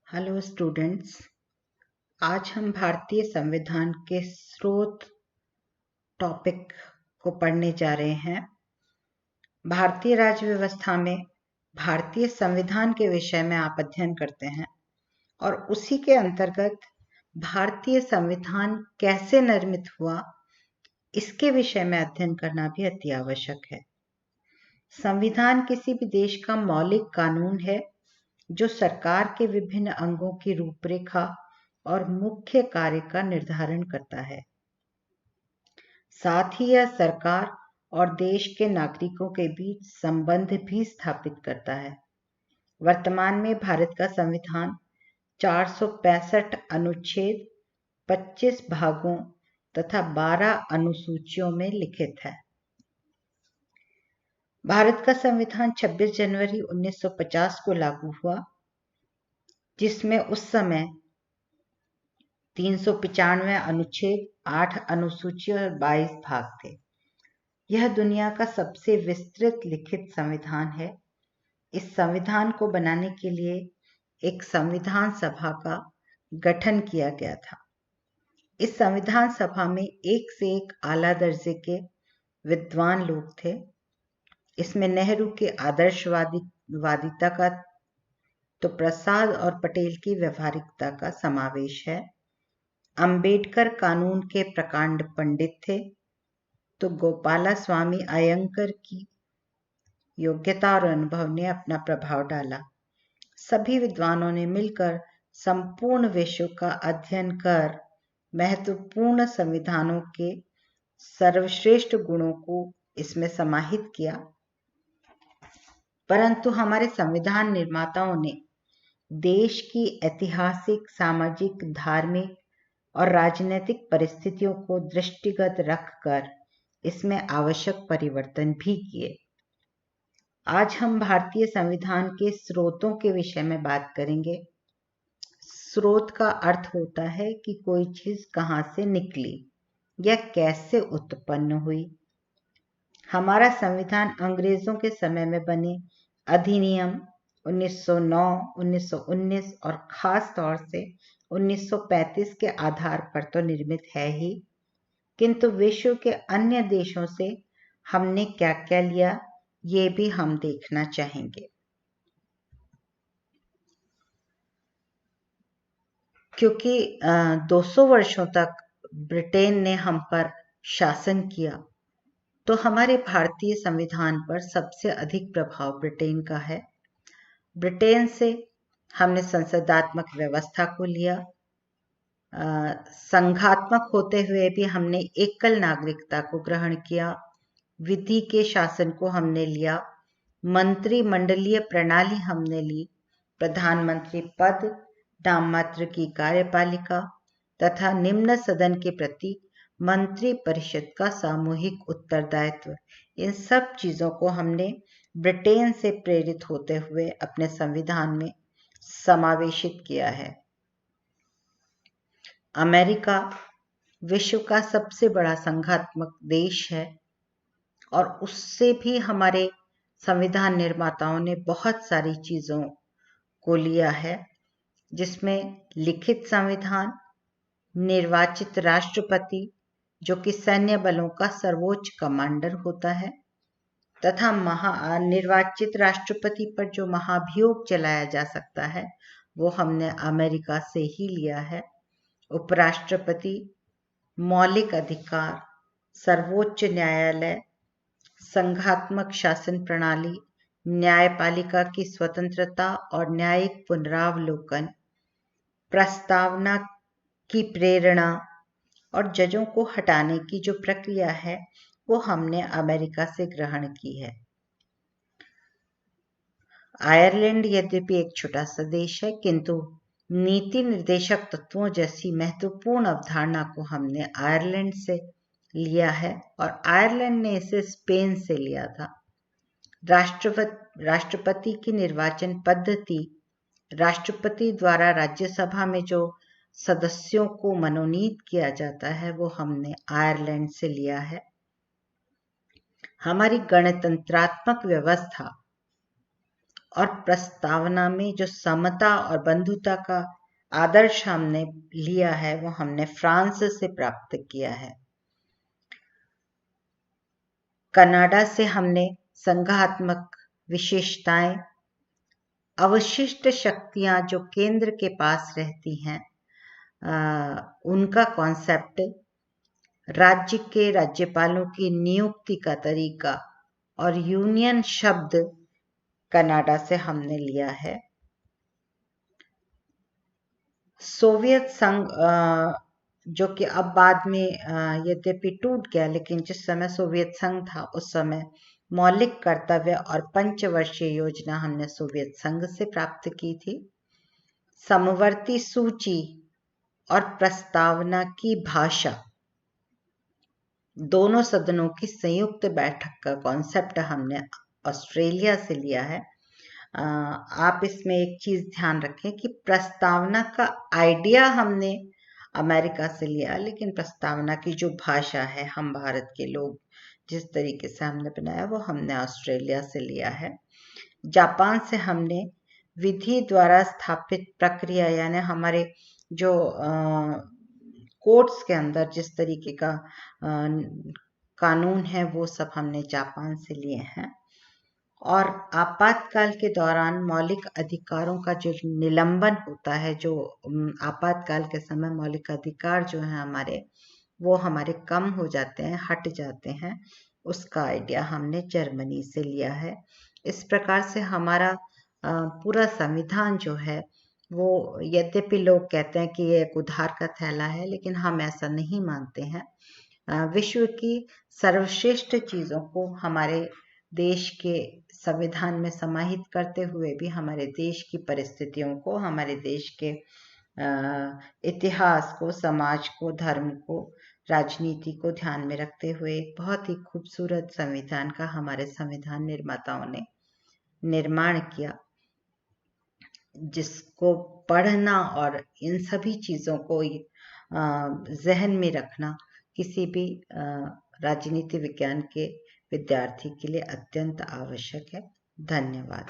Hello students. आज हम भारतीय संविधान के स्रोत टॉपिक को पढ़ने जा रहे हैं। भारतीय राज्य व्यवस्था में भारतीय संविधान के विषय में आप अध्ययन करते हैं और उसी के अंतर्गत भारतीय संविधान कैसे निर्मित हुआ इसके विषय में अध्ययन करना भी अति आवश्यक है। संविधान किसी भी देश का मौलिक कानून है जो सरकार के विभिन्न अंगों की रूपरेखा और मुख्य कार्य का निर्धारण करता है। साथ ही यह सरकार और देश के नागरिकों के बीच संबंध भी स्थापित करता है। वर्तमान में भारत का संविधान 465 अनुच्छेद, 25 भागों तथा 12 अनुसूचियों में लिखित है। भारत का संविधान 26 जनवरी 1950 को लागू हुआ, जिसमें उस समय 395 अनुच्छेद, 8 अनुसूचियां और 22 भाग थे। यह दुनिया का सबसे विस्तृत लिखित संविधान है। इस संविधान को बनाने के लिए एक संविधान सभा का गठन किया गया था। इस संविधान सभा में एक से एक आला दर्जे के विद्वान लोग थे। इसमें नेहरू के आदर्शवादिता का तो प्रसाद और पटेल की व्यवहारिकता का समावेश है। अंबेडकर कानून के प्रकांड पंडित थे, तो गोपाला स्वामी अयंगर की योग्यता और अनुभव ने अपना प्रभाव डाला। सभी विद्वानों ने मिलकर संपूर्ण विश्व का अध्ययन कर महत्वपूर्ण संविधानों के सर्वश्रेष्ठ गुणों को इसमें समाहित किया। परंतु हमारे संविधान निर्माताओं ने देश की ऐतिहासिक, सामाजिक, धार्मिक और राजनीतिक परिस्थितियों को दृष्टिगत रखकर इसमें आवश्यक परिवर्तन भी किए। आज हम भारतीय संविधान के स्रोतों के विषय में बात करेंगे। स्रोत का अर्थ होता है कि कोई चीज कहाँ से निकली या कैसे उत्पन्न हुई। हमारा संविधान अंग्रेजों के समय में बने अधिनियम 1909, 1919 और खास तौर से 1935 के आधार पर तो निर्मित है ही, किंतु विश्व के अन्य देशों से हमने क्या क्या लिया ये भी हम देखना चाहेंगे। क्योंकि 200 वर्षों तक ब्रिटेन ने हम पर शासन किया, तो हमारे भारतीय संविधान पर सबसे अधिक प्रभाव ब्रिटेन का है। ब्रिटेन से हमने संसदात्मक व्यवस्था को लिया। संघात्मक होते हुए भी हमने एकल नागरिकता को ग्रहण किया। विधि के शासन को हमने लिया। मंत्रिमंडलीय प्रणाली हमने ली। प्रधानमंत्री पद, नाममात्र की कार्यपालिका तथा निम्न सदन के प्रति मंत्री परिषद का सामूहिक उत्तरदायित्व, इन सब चीजों को हमने ब्रिटेन से प्रेरित होते हुए अपने संविधान में समावेशित किया है। अमेरिका विश्व का सबसे बड़ा संघात्मक देश है और उससे भी हमारे संविधान निर्माताओं ने बहुत सारी चीजों को लिया है, जिसमें लिखित संविधान, निर्वाचित राष्ट्रपति जो कि सैन्य बलों का सर्वोच्च कमांडर होता है, तथा निर्वाचित राष्ट्रपति पर जो महाभियोग चलाया जा सकता है वो हमने अमेरिका से ही लिया है। उपराष्ट्रपति, मौलिक अधिकार, सर्वोच्च न्यायालय, संघात्मक शासन प्रणाली, न्यायपालिका की स्वतंत्रता और न्यायिक पुनरावलोकन, प्रस्तावना की प्रेरणा और जजों को हटाने की जो प्रक्रिया है वो हमने अमेरिका से ग्रहण की है। आयरलैंड यद्यपि एक छोटा सा देश है, किंतु नीति निर्देशक तत्वों जैसी महत्वपूर्ण अवधारणा को हमने आयरलैंड से लिया है और आयरलैंड ने इसे स्पेन से लिया था। राष्ट्रपति की निर्वाचन पद्धति, राष्ट्रपति द्वारा राज्यसभा में जो सदस्यों को मनोनीत किया जाता है वो हमने आयरलैंड से लिया है। हमारी गणतंत्रात्मक व्यवस्था और प्रस्तावना में जो समता और बंधुता का आदर्श हमने लिया है वो हमने फ्रांस से प्राप्त किया है। कनाडा से हमने संघात्मक विशेषताएं, अवशिष्ट शक्तियां जो केंद्र के पास रहती हैं, उनका कॉन्सेप्ट, राज्य के राज्यपालों की नियुक्ति का तरीका और यूनियन शब्द कनाडा से हमने लिया है। सोवियत संघ जो कि अब बाद में यद्यपि टूट गया, लेकिन जिस समय सोवियत संघ था उस समय मौलिक कर्तव्य और पंचवर्षीय योजना हमने सोवियत संघ से प्राप्त की थी। समवर्ती सूची और प्रस्तावना की भाषा, दोनों सदनों की संयुक्त बैठक का कॉन्सेप्ट हमने ऑस्ट्रेलिया से लिया है। आप इसमें एक चीज ध्यान रखें कि प्रस्तावना का आइडिया हमने अमेरिका से लिया, लेकिन प्रस्तावना की जो भाषा है, हम भारत के लोग जिस तरीके से हमने बनाया वो हमने ऑस्ट्रेलिया से लिया है। जापान से हमने विधि द्वारा स्थापित प्रक्रिया, यानी हमारे जो कोर्ट्स के अंदर जिस तरीके का कानून है वो सब हमने जापान से लिए हैं। और आपातकाल के दौरान मौलिक अधिकारों का जो निलंबन होता है, जो आपातकाल के समय मौलिक अधिकार जो है हमारे, वो हमारे कम हो जाते हैं, हट जाते हैं, उसका आइडिया हमने जर्मनी से लिया है। इस प्रकार से हमारा पूरा संविधान जो है वो, यद्यपि लोग कहते हैं कि ये एक उधार का थैला है, लेकिन हम ऐसा नहीं मानते हैं। विश्व की सर्वश्रेष्ठ चीज़ों को हमारे देश के संविधान में समाहित करते हुए भी हमारे देश की परिस्थितियों को, हमारे देश के इतिहास को, समाज को, धर्म को, राजनीति को ध्यान में रखते हुए एक बहुत ही खूबसूरत संविधान का हमारे संविधान निर्माताओं ने निर्माण किया, जिसको पढ़ना और इन सभी चीज़ों को जहन में रखना किसी भी राजनीति विज्ञान के विद्यार्थी के लिए अत्यंत आवश्यक है। धन्यवाद।